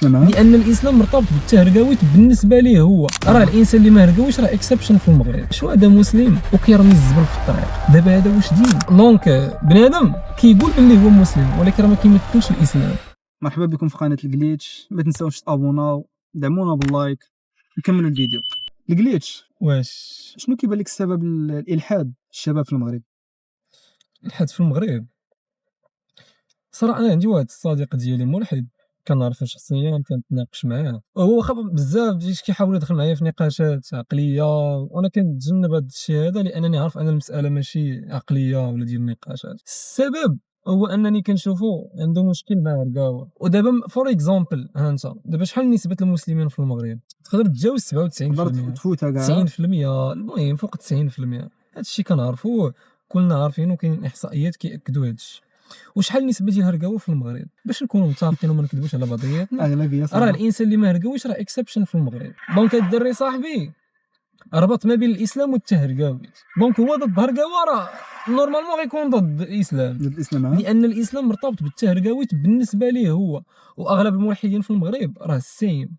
لان الاسلام مرتبط بالتهرقاويت بالنسبه ليه هو. راه الانسان اللي ما هرقاويش راه اكسبشن في المغرب. شو هذا مسلم وكيرمي الزبل في الطريق، دابا هذا واش دين؟ دونك بنادم كيقول باللي هو مسلم ولكن راه ما كيمثلش الاسلام. مرحبا بكم في قناه الجليتش، ما تنساوش تابوناو، دعمونا باللايك، نكملوا الفيديو. الجليتش، واش شنو كيبان لك السبب الالحاد الشباب في المغرب؟ الحد في المغرب؟ صراحه انا عندي واحد الصديق ديالي ملحد، كنعرفو شخصيا، كنتناقش معاه، وهو خاف بزاف ديال كيحاول يدخل معايا في نقاشات عقليه، وانا كنتجنب هذا الشيء هذا لانني عارف ان المساله ماشي عقليه ولا ديال النقاشات. السبب هو انني كنشوفو عنده مشكل مع الرقاوه. ودابا فور اكزامبل، ها انت دابا شحال نسبه المسلمين في المغرب؟ تقدر تجاوز 97%، تقدر تفوتها كاع 90%، المهم فوق 90%. هذا الشيء كنعرفوه، كلنا عارفينه، كاين احصائيات كياكدوا هذا الشيء. وشحال النسبه ديال الهرقاوه في المغرب؟ باش نكونوا متفقين وما نكذبوش على بعضياتنا، اغلبيه راه صراحه. الانسان اللي ما هرقاويش راه اكسبشن في المغرب. دونك هاد الدري صاحبي ربط ما بين الاسلام والتهرقاويت، دونك هو ضد الهرقاوه، راه نورمالمون غيكون ضد الاسلام، ضد الاسلام. لان الاسلام مرتبط بالتهرقاويت بالنسبه ليه هو. واغلب الملحدين في المغرب راه السيم،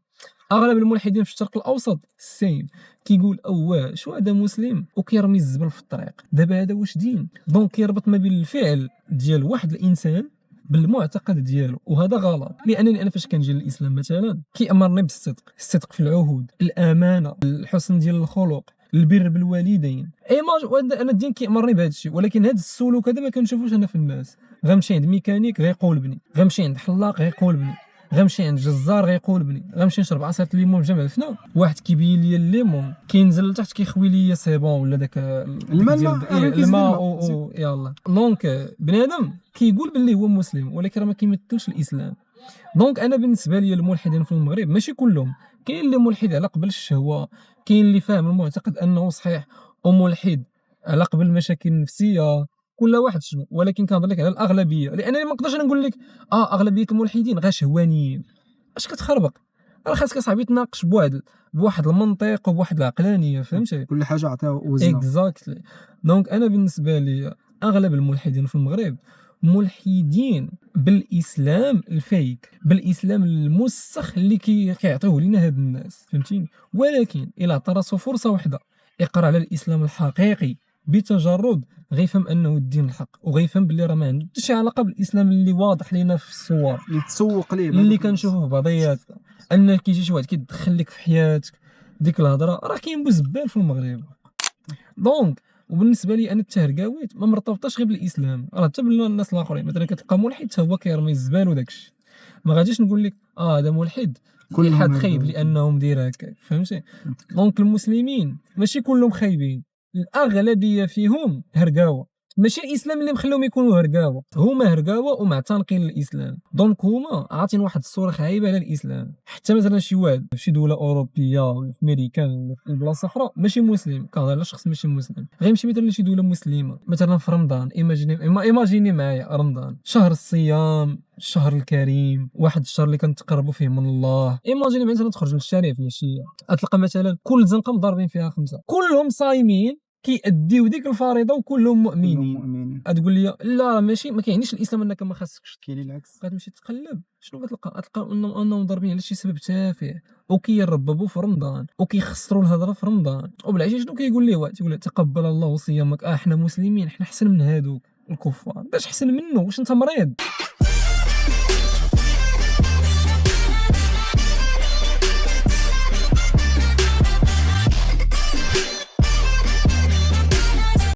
اغلب الملحدين في الشرق الاوسط السيم، كيقول اواه شو هذا مسلم وكيرمي الزبل في الطريق، دابا هذا واش دين؟ دونك كيربط ما بين الفعل ديال واحد الانسان بالمعتقد ديالو، وهذا غلط. لانني انا فاش كنجي للاسلام مثلا كيامرني بالصدق، الصدق في العهود، الامانه، الحسن ديال الخلق، البر بالوالدين. انا الدين كيامرني بهذا الشيء، ولكن هذا السلوك هذا ما كنشوفوش انا في الناس. غنمشي عند ميكانيك غيقول بني، غنمشي عند حلاق غيقول بني، غنمشي عند جزار غيقول بني، غنمشي نشرب عصير الليمون في جمع الفنا، واحد كيبين لي الليمون كينزل لتحت كيخوي لي سيبون ولا داك الماء يلا. دونك بنادم كيقول باللي هو مسلم ولكن راه ما كيمثلش الاسلام. دونك انا بالنسبه لي الملحدين في المغرب ماشي كلهم، كاين اللي ملحد على قبل الشهوه، كاين اللي فاهم المعتقد انه صحيح وملحد على قبل المشاكل النفسيه، كل واحد شنو، ولكن كنهضر لك على الاغلبيه، لانني ما نقدرش نقول لك اغلبيه الملحدين غير شهوانيين. اش كتخربق؟ راه خاصك اصاحبي تناقش بواحد المنطق وبواحد العقلانيه، فهمتي؟ كل حاجه عطاها وزنها. اكزاكتلي. دونك انا بالنسبه لي اغلب الملحدين في المغرب ملحدين بالاسلام الفيك، بالاسلام المسخ اللي كيعطيوه لنا هاد الناس، فهمتيني؟ ولكن الا عطى فرصه واحده يقرا على الاسلام الحقيقي بتجرد، غيفهم انه الدين الحق، وغيفهم باللي راه ما عنده حتى شي علاقه بالاسلام اللي واضح لينا في الصور اللي تسوق ليه اللي كنشوفوه في بعضياتنا، ان كيجي شي واحد كيدخل لك في حياتك. ديك الهضره راه كاين بوزبال في المغرب. دونك وبالنسبه لي انا التهرقاويت ما مرتبطاش غير بالاسلام، راه حتى بالناس الاخرين. مثلا كتلقى ملحد حتى هو كيرمي الزبال وداكشي، ما غاديش نقول لك هذا ملحد الحاد خايب لانهم داير هكا، فهمتي؟ دونك المسلمين ماشي كلهم خايبين، الاغلبيه فيهم هرقاوه، ماشي الاسلام اللي مخليهم يكونوا هرقاوه، هما هرقاوه ومعتنقين للاسلام. دونك هما عاطين واحد الصوره خايبه على الاسلام. حتى مثلا شي واحد في شي دوله اوروبيه ولا في امريكا ولا في بلاصه اخرى ماشي مسلم، كنهضر على شخص ماشي مسلم، غيمشي مثلا لشي دوله مسلمه مثلا في رمضان، ايماجيني معايا رمضان، شهر الصيام، الشهر الكريم، واحد الشهر اللي كنتقربوا فيه من الله. ايماجيني مثلا تخرج للشارع في العشيه، تلقى مثلا كل زنقه مضاربين فيها خمسه، كلهم صايمين كيأديو ديك الفريضه وكلهم مؤمنين. تقول لي لا ماشي، ما كيعنيش الاسلام انك ما خاصكش، كاين العكس. غتمشي تقلب شنو غتلقى انهم ضاربين على شي سبب تافه، وكيرببوا في رمضان وكيخسروا الهضره في رمضان. وبالعشيه شنو كيقول ليه واحد؟ تيقول تقبل الله صيامك. حنا مسلمين، حنا احسن من هادوك الكفار. باش احسن منه؟ واش انت مريض؟